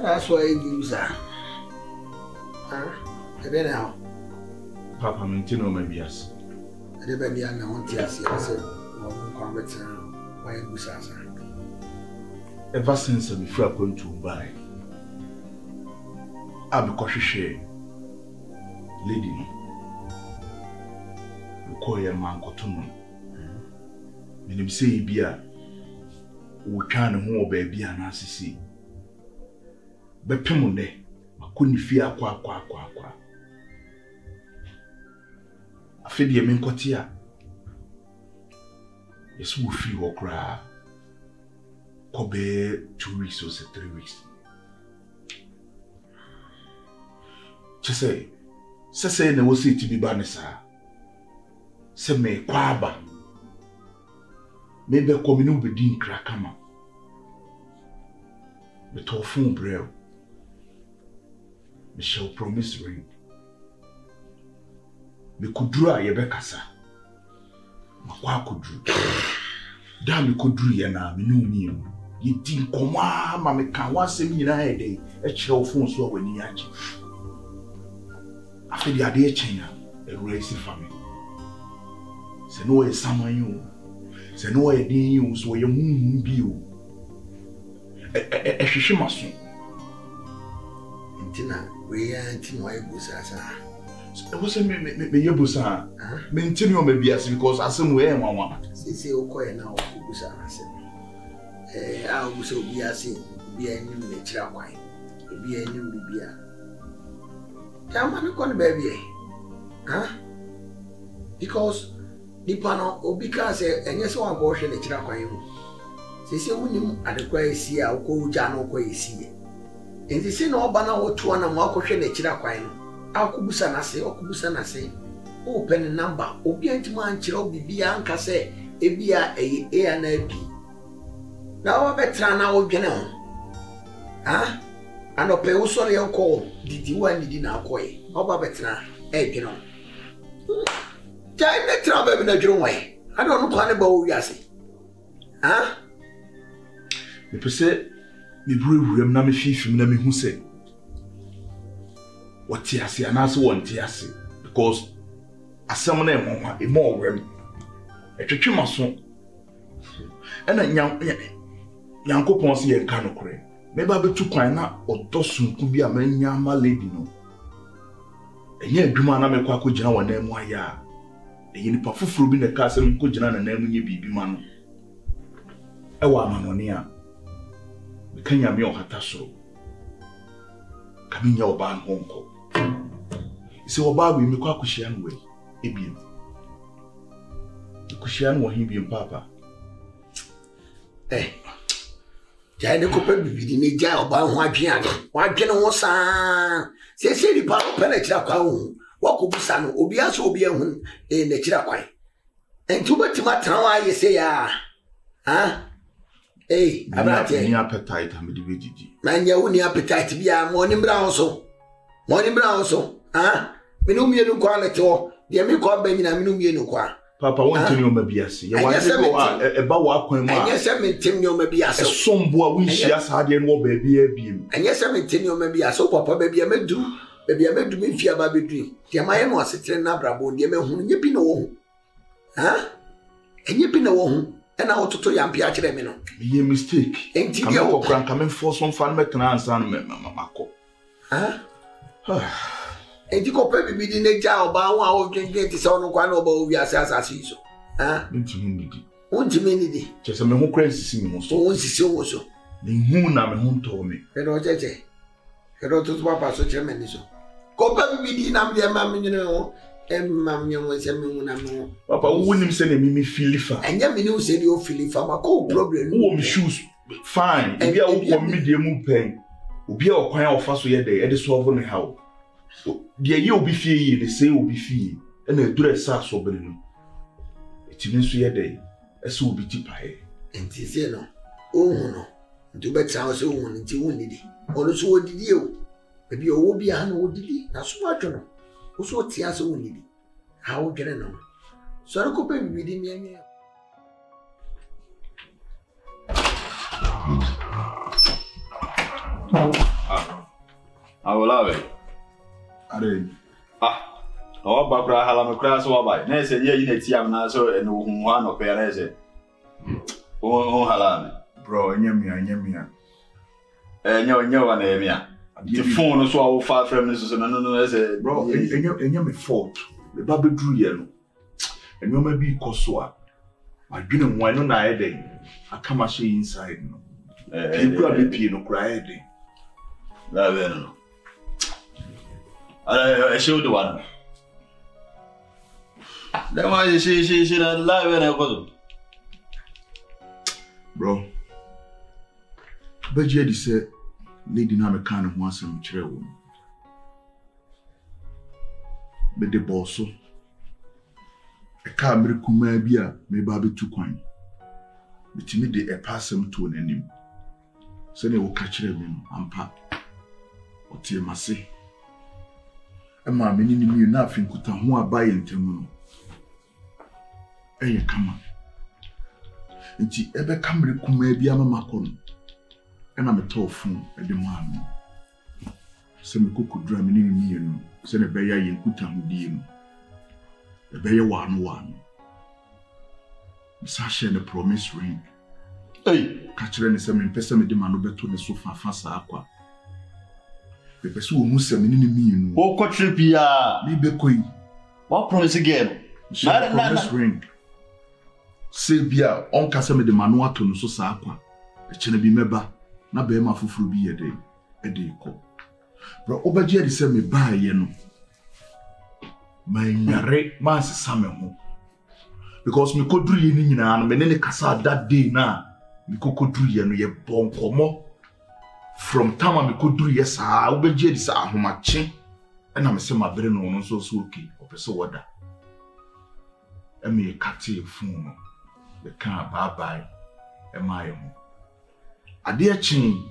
That's why you sir. Now. Papa, maintain on my bias. I never be an auntie as I said, why you sir. Ever since I'm going to buy, I'll be cautious. Lady, we call your man Cotonou. When you say, Bia, we can't move baby and assisi. But Pimone, I couldn't fear qua. I feel the main cotia. Yes, we feel or cry. Kobe 2 weeks or 3 weeks. Say, ne wo say to be banisa. Se me kwaba. Maybe kominu be din krakama. Me to phone brel. Me shall promise ring. Me kudura ye bekasa. Makwa kudru. Da me kudru ye na me no mi. Ye din koma ma me kan wasem nyina e dey e kire phone so wani agi. I feel the idea change a race family. Say no way someone you. Say no way you so your moon be you. She must. Intina, we are Tino Busa. It wasn't me Busa. Maintain your maybe as because I some way, Mamma. Say, okay, now Busa. I will so be a sin, be a new nature wine, be a new beer. Come on, baby. Because the panel or because and yes, one portion of Chiraquay. Say, when you at the quay see our co Jano quay see. And the sin or banner or 2 and more question of Chiraquay. Our Kubusana say, or Kubusana say, open a number, obedient man, Chiro be Bianca say, Ebia a and a P. Now I better now, General. And ope usole yako didi wani dina koe oba betra you know jai betra baby na dwonwe I don't know kwa ne ba wo wiase me pese me buruwuram na me fifim na me hu se wati ase anaso wonti ase because asem na emwa e mo wrem etwetwe maso ena nyankopon se ye nka no kore meba betu kwan na odosunku bi amanya ma lady no enye adwuma na mekwa akogina wana mu aya eyi nipa fufuru bi na ka asem kogina na namu nye bibi ma no ewa amanone a mekanya me ohata soro kaminya oba honko ise oba bi mekwa akohia no we ebiem akohia no wo hibiem papa Jai ne kope bibidi ne jai oba ho adwen ho saa se di pa pele kira kwa hu wakobusa no obi aso obi ehun ne kira kwan enti obetima tran wa yese ya abrate ni appetite am di vegigi manya wo ni appetite bia mo ni bra ho so me no mienu kwa lete wo de me kwa ba nyina me no mienu kwa Papa want to ma biase ye wa eba wa kwan mu a enye se mentem no ma biase sombo a winhia saade no ba bia biem enye se mentem no ma biase papa ba bia medu me fia ba bedu de maye no asetre na brabo de me hu nye bi na wo hu enye bi na wo hu ena ototo ya mpia kire me no ye mistake enti dia wo kran ka me force on fan metna ansa no mako enti ko pe bibidi ne ja oba ho a wo dwendwen ti se ono kwa na oba owi asase iso ntimi nidi chese me ho kran sisi mi so won sisi wo so ni hu na me ho nto me pero jeje pero tu papa so cheme ni so ko pe bibidi na me ma me nyene ho ma me ho se me hu na me papa wo nim se na mi filifa enya me ni o se di o filifa ma ko problem wo me shoes fine ebi a wo ko media mu pen obi a okwan a ofa so ye de solve no how de ye obi fie yi de say obi fie e na edure sa so bere no etimi so ye de ese obi tipae enti se no ohun no ndu betra o se ohun nti won nidi ono so odidi o ebi owo bi ha no odidi na so adwo no o so tia se won nidi ha o dwere no so ro ko pe bibidi mi anya I will have it. Our background, Halam Crass or by Ness, and yet it's young Naso and one of Perez. Oh, Halam. Bro, Nyamia. And you're one area. The phone is all 5 friends and another bro, and you're fault. The Baby Drew Yellow. And you may be Kosua. I didn't want no day. I come inside. You grab the no cry. I showed the one. Then why she not live and I was. Bro, but Jedi said, Lady Namakan of once and travel. But the boss, a car may be a maybe 2 coin. But you need a pass him to an enemy. So they will catch them and pap. Or tear my say. And my meaning me nothing could tell who I buy in Temuno. Hey, come on. And she ever come to come be a macon. And I'm a tall phone at the man. Some cook drum in me, you know. Send a bear in Kutam Dim. A bear 1. Sasha and the promise ring. Hey, catch any some person demand over to the sofa fast aqua. The person who must have me. Oh, Cotripia, be queen. What promise again? Promise ring. Sabia, on Cassam de Manua to so saqua. A chenabi meba, na be ma fufu be a day call. Bro, Obadia is me buy yeno. My yare, Master Samuel. Because me could do yin and many cassa that day now. Me could do yen ye bon como. From time me could do yes, I Obadia is a humachi. And I'm saying my brain on so okay, or so water. And me a catty phone. The car bye and my own. A dear chain.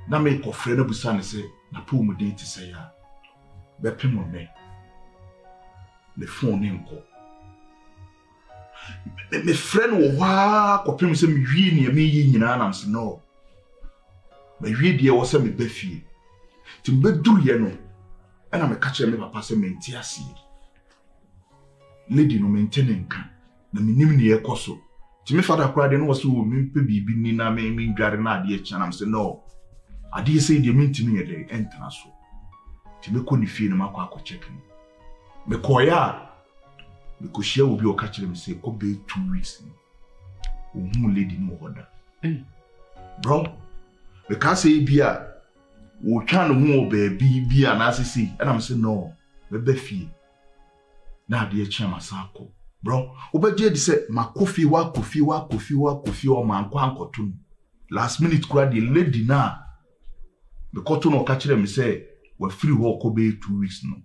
Na make of friend of Busan say, na poor me to say, Beppim on me. The phone name call. My friend will walk or pim some near me in an say no. My radio was some Beffy. To bed do yeno, and I'm a catcher never pass a mentiasi. Lady no maintaining can. Na minim ne ekoso ti me father kwade no was wo me pe bibi ni na me ndware na ade echa na say no ade say de mintimi ye de entra so ti me ko ni fie na makwa akọ check ni me koya me ko share obi o ka kire me say ko be 2 weeks o lady no hoda bro me ka say bia wo twa no hu o ba bia na asisi and am say no me be fie na ade echa masako. Bro, Obadia said, my coffee or my uncle. Last minute, cried the lady now. The cotton or catch them say, we're free walk obey 2 weeks no.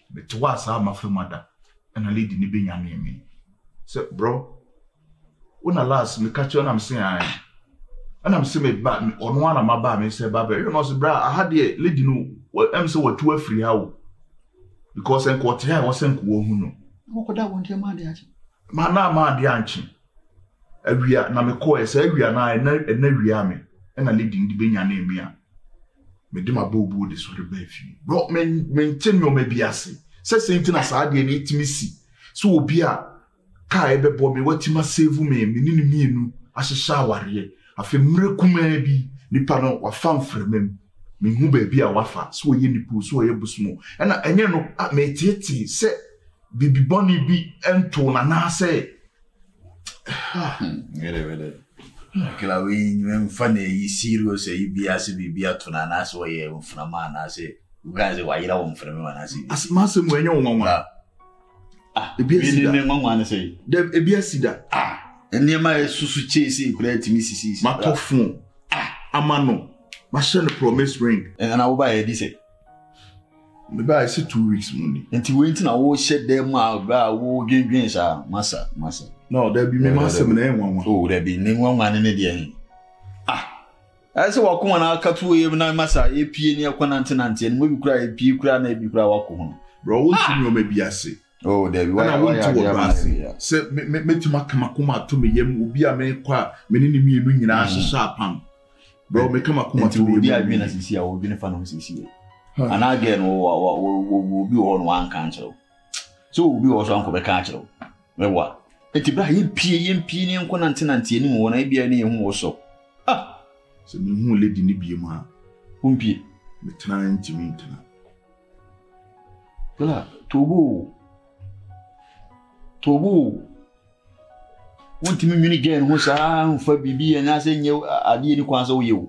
But was our my mother and a lady nibbing your name. Said, bro, when I last me catch you, and I'm saying, and I'm saying, but on one of my bar, me say, Baba, you know, bro, I had the lady no, what I'm so 2 or 3 hours. Because I'm quite here, I wasn't who What that one, dear man, Mana, my dear, every year, na me call say every year na every me, and I leading the benya name ya. Me de ma bobo de so de ba fi. Bro, maintain your maybe ase. Say something as I dey need me see. So obi a ka e be bo me watima save me ni mienu ahyehya aware. Afi mrekuma bi nipa no wa fam fremem. Me hu ba bi a wafa. So ye nipo so ye busmo. Na enye no me tieti say bibi boni bi ento na na say Really. Kila we mfane yi serious e biase bibia to na na so ye mframa na say you guys why you don't mframa na say as masem wenye wonwa ebiasi da nwanwa na say de ebiasi da enema esusu chase kula timi sisi matofun amano ma share the promise ring na wo ba ye di say me ba say 2 weeks money enti we nti na wo shed dem a wo dwendwen sha masa no there be me masem na enwanwa oh there be ne nwanwa ne de I say wako na akatu ye na masa epie ne akwa nante no bi kura epie kura na ebi kura wako ho bro wo tumi o me biase oh there be why say me tuma kama kuma to me yem obi a me kwa me ni mienu nyina ahyehyɛ apam bro me kama kuma to be adwena sisi a obi ne fa no sisi and again wo bi wo no wan kan chero so obi wo so anko be kan chero me wa enti bra yempie ne nko nante anim wo na bia ne ehu wo so so me hu lady ni bie ma umpie me tana ntimi ntana kala tobu wontimi nwini gen ho saa mfa bibi anya se nye ade ni kwanza wo yewo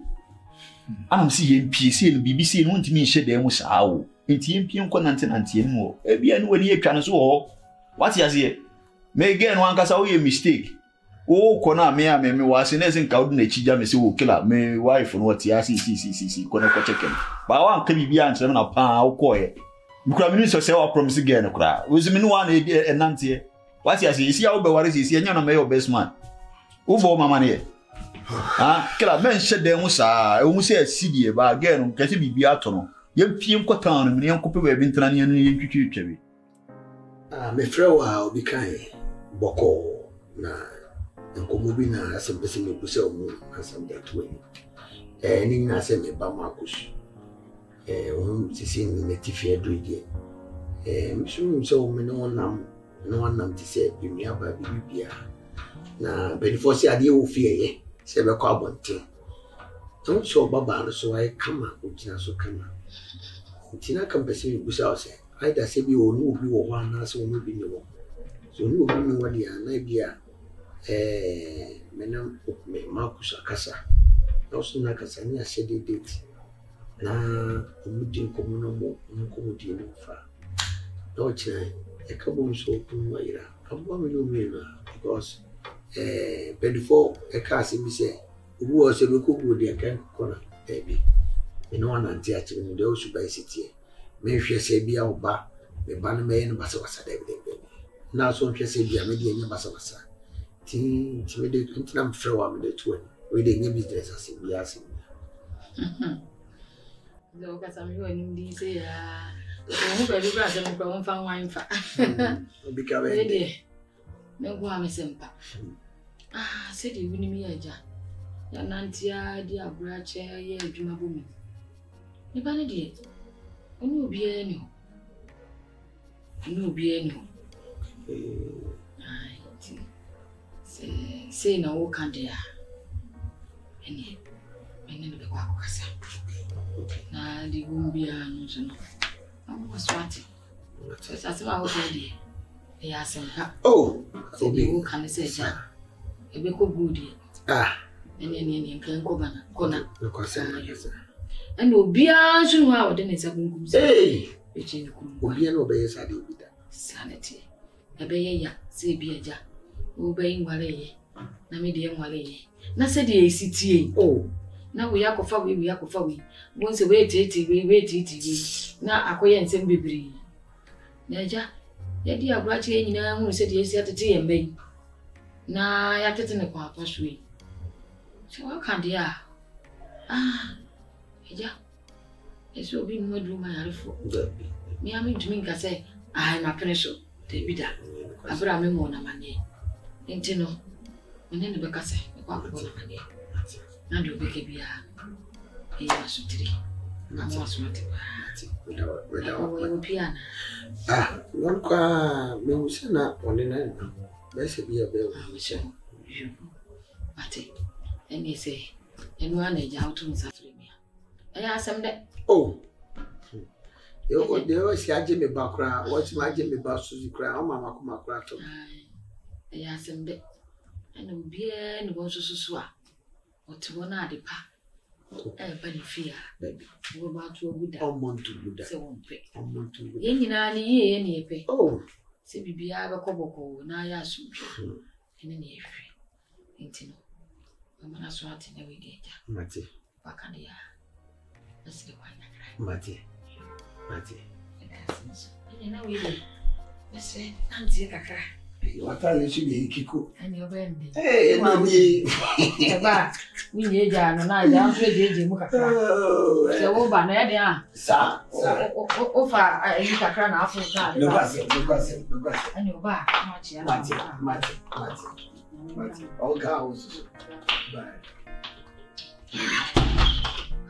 anam si yempie se no bibi se no wontimi nhye dan mu saa wo enti yempie nko nante anim wo bia no wani atwa no so ho what you say me gen wan kasa wo ye mistake o kona me wase na sin kawo na chija me se wo kila me wife no what ya si kona ko check ba wan ka bibi an na pa wo koye mikura minu so wa promise gen kura wo zimi no wan e nante what you say isi ya wo be ware isi anya na me your best man wo bo mama ne kila men shede mu sa e mu se asidie ba gen no kase bibi ato no ye pie nkotan no me nkope ba bi ntana ne ye twitwi bi me frewa obi kan boko na nkomo bi na asempese me busa omu asem da tuwe ni na se me ba makus sisi ni netifie doide mso me no nam ti se bi mi aba bibia na benefo se ade wo fie ye se be kwa abonte to so baba no so ai kama ojina so kama tina kan pese me busa o se ai da se bi onu obi wo wa na se onu bi ni wo so onu obi ni wo dia na bia menam me makus akasa na so na kasa ni ashede date na omudi komuno mo nkomudi no fa no china e kabo so kun waira kabo me no me na because before e ka se mi se obu o se be kogu de kan kona bi me no na ntia chi me de o su bai sitie me hwe se bia oba me ba no me no basa wasa de na so hwe se bia me de nya basa wasa ti me de ntina mfrewa me de tuani we de nya business ase bia ase do ka sami ho ni ndi se ya o mu be bra se mo kwa mfa wan fa obi ka we de me gwa me sempa se de wini mi aja ya nantia di abrache ye adwuma bomi ni ba ne de onu obi ani ho ai ti se na wo kan de ya eni eni be kwa ko kasa na di gumbia no so no awu swati so asema ho de ya sempa obi wo kan se ja ebe ko gudi eni kan ko bana kona ko se na yesa and obia so no a de ne sabunkum se echi ni kum obia no be yesa de obida sanity ebe ye ya se bia ja wo be ngwale ye na me de ngwale ye na se de esitie na we yakofa we bonse we titi na akoye nsem bebiri na ja ya di abrache ye nyina hu se de esi atete ye mban na ya tete ne kwa paswe so wa kan dia ja eso bi mu du ma yarefo mi ami dumi nka se ma peneso de bida abra me mo na mane ntino ne be kase kwa ko na mane na do be ke bia ya sutiri na mo asumati weda piana non kwa me usena onena bese bia be o se ate eni se enu ana ja auto nsafre mia aya asem de yo de o si aje me bakra what ma aje me ba suzi kra o mama kuma kra to aya asem de enu bia ni bo susu a otiwo na ade pa benefia baby wo ba to oguda omontu guda se wonpe omontu guda ye nyina ni ye ne epe se bibia be koboko na ya asumtwe ene ne efi intino mama so ati na we deja mate bakane ya asile kwa nakra mate ene na we de ese anti kakra wata le shi be kiko ani obende no ni eba mi ye ja no na ja nso je mu kakra se wo ba na ya de sa o fa yi kakra na afu ka no kwase ani oba ma chi ya mate all goes bye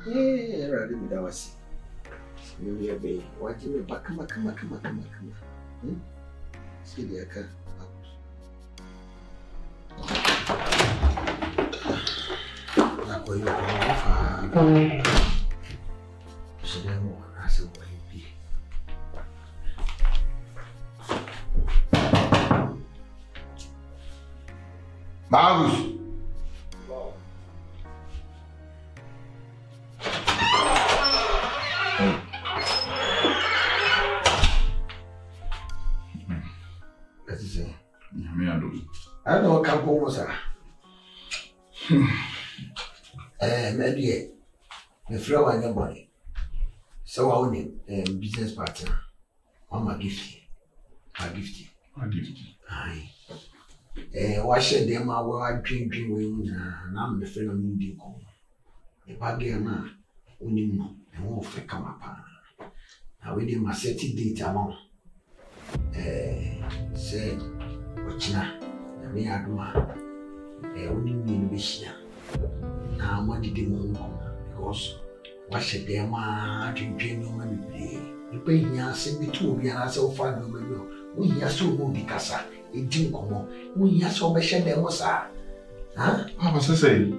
Ready with our see. You be watching me back. Come. See the car. Now, go you go. See them more. I said, why be? Marcus. I don't know what come home, sir. Maybe the flow and your body. So I own him, business partner. My gift. Aye. Wash it, them. I drink and I'm the friend of Moody. The baggy man, only no, and won't come upon. I will my setting date among. Say, what's now? Me aduma only me be here na mo did because what should them drink no man be the here say be two be na so far no man we here so go be kasa e din komo we here so be share them sa Papa say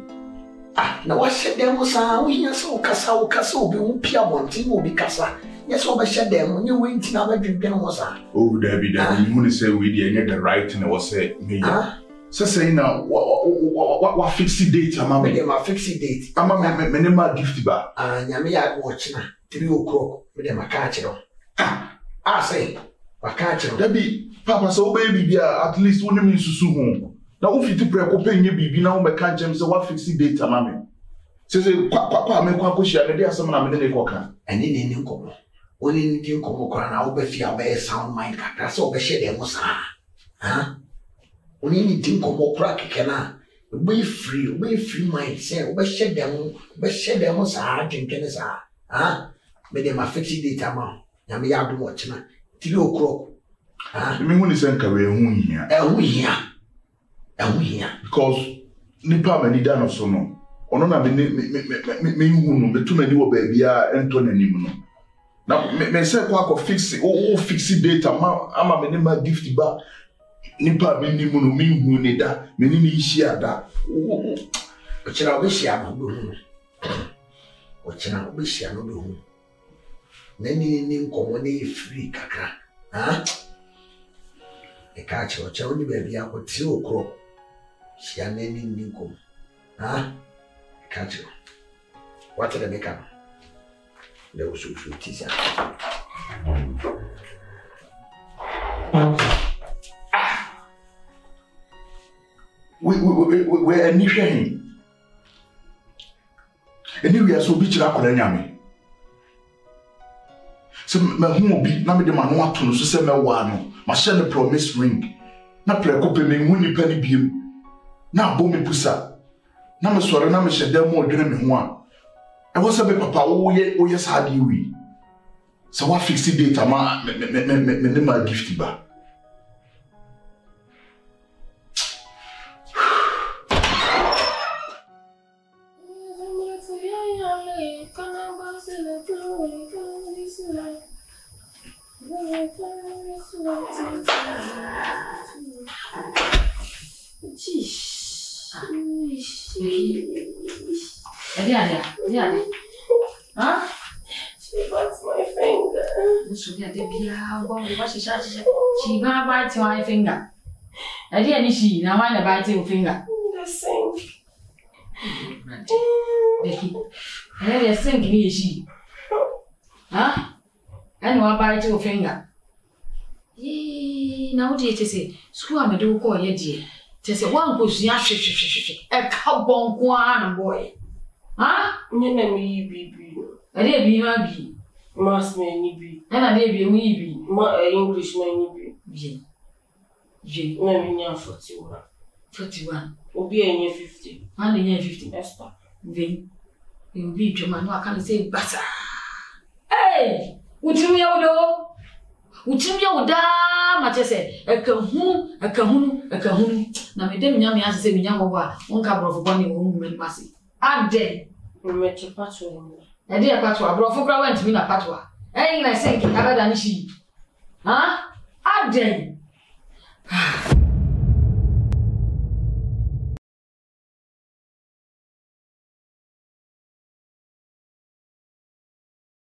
na what share them sa we here so kasa obi wo pia monti wo be kasa yes so be share them you went na be drink no sa oh Debbie you say we dey the right and was say me say now what fix the date mama me ma fix the date mama me ma gift ba nyame ya watch na 3 o'clock me dem aka akiro say aka akiro Debbie Papa so baby bia at least woni me susu ho na wo fiti pre ko penye bibi na wo be ka chem say what fix the date mama say kwa me kwa ko shia ne dey asem na me ne ko ka ene ne nkomo woni ne din nkomo kora na wo be fia be sound mind kakra so be share dem sa woni ne din nkomo kora kekena be free mind say wo be share dem sa dwenkene sa me dem ma fix the date ama ya me ya do watch na 3 o'clock me hu ni say nka we hu hia because nipa mani da no so no ono na me hu no me tu mani wo ba bia ento nanim no na me say kwa fix fix date ama me ne ma gift ba nipa me nim no me hu ne da me ni hia da o chira obi hia no do hu o chira obi hia no do hu ni nkomo ne free kakra e ka che o che oni ba bia ko 3 o'clock hia na ni nkomo e ka che what the make up there was so teaser we any hwehn anyway so bi kira akora nyame so ma hu obi na me de ma no ato no so se me wa no ma hye ne promise ring na preko pe me hu nipa ni biem na bo me pusa na me sore na me hye dem mo dwene me ho a e wo se be papa wo ye sa di wi so what fix the date ama me ma gift ba Huh? She bites my finger. She bites my finger. I didn't see. Now I bite your finger. The sink. Becky, I had a sink me she. Huh? I know I bite your finger. Now dear to say, Squam do call ye dear. To say one push yash a cowbone one boy. Huh? You know me, baby. I did be happy. Mass may be. And I did be weeby. My English may be. J. Maybe 41. 41. Will be a year 50. And a year 50. Esther. Then you beat your man. I can't say butter. Hey! Would you me out? Would you me out? Damn, I say, a kahun. Now, Madame Yammy has said, Yamawa, one couple of bunny woman, Massy. I'm dead. Mmeche patwa. Edi e patwa abrofo kra wantimi na patwa. Eyin na sink abada ni shi. Ha? Aden.